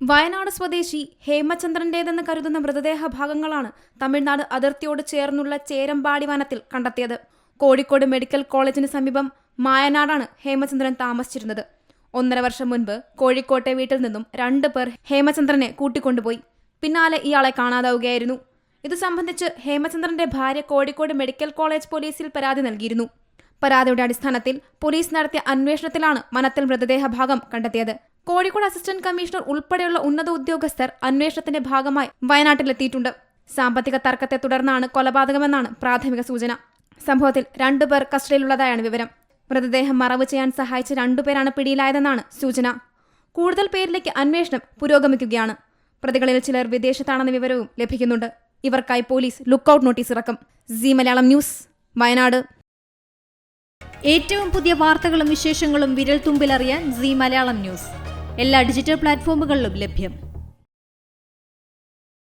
വയനാട് സ്വദേശി ഹേമചന്ദ്രന്റേതെന്ന് കരുതുന്ന മൃതദേഹ ഭാഗങ്ങളാണ് തമിഴ്നാട് അതിർത്തിയോട് ചേർന്നുള്ള ചേരമ്പാടി വനത്തിൽ കണ്ടെത്തിയത്. കോഴിക്കോട് മെഡിക്കൽ കോളേജിന് സമീപം മായനാടാണ് ഹേമചന്ദ്രൻ താമസിച്ചിരുന്നത്. 1.5 വർഷം മുൻപ് കോഴിക്കോട്ടെ വീട്ടിൽ നിന്നും 2 പേർ ഹേമചന്ദ്രനെ കൂട്ടിക്കൊണ്ടുപോയി. പിന്നാലെ ഇയാളെ കാണാതാവുകയായിരുന്നു. ഇത് സംബന്ധിച്ച് ഹേമചന്ദ്രന്റെ ഭാര്യ കോഴിക്കോട് മെഡിക്കൽ കോളേജ് പോലീസിൽ പരാതി നൽകിയിരുന്നു. പരാതിയുടെ അടിസ്ഥാനത്തിൽ പോലീസ് നടത്തിയ അന്വേഷണത്തിലാണ് വനത്തിൽ മൃതദേഹ ഭാഗം കണ്ടെത്തിയത്. കോഴിക്കോട് അസിസ്റ്റന്റ് കമ്മീഷണർ ഉൾപ്പെടെയുള്ള ഉന്നത ഉദ്യോഗസ്ഥർ അന്വേഷണത്തിന്റെ ഭാഗമായി വയനാട്ടിലെത്തിയിട്ടുണ്ട്. സാമ്പത്തിക തർക്കത്തെ തുടർന്നാണ് കൊലപാതകമെന്നാണ് പ്രാഥമിക സൂചന. സംഭവത്തിൽ 2 പേർ കസ്റ്റഡിയിലുള്ളതായാണ് വിവരം. മൃതദേഹം മറവ് ചെയ്യാൻ സഹായിച്ച 2 പേരാണ് പിടിയിലായതെന്നാണ് സൂചന. കൂടുതൽ പേരിലേക്ക് അന്വേഷണം പുരോഗമിക്കുകയാണ്. പ്രതികളിൽ ചിലർ വിദേശത്താണെന്ന വിവരവും ലഭിക്കുന്നുണ്ട്. ഇവർക്കായി പോലീസ് ലുക്കൌട്ട് നോട്ടീസ് ഇറക്കും. Zee Malayalam news, Wayanad. ഏറ്റവും പുതിയ വാർത്തകളും വിശേഷങ്ങളും വിരൽ തുമ്പിലറിയാൻ സീ മലയാളം ന്യൂസ് എല്ലാ ഡിജിറ്റൽ പ്ലാറ്റ്ഫോമുകളിലും ലഭ്യം.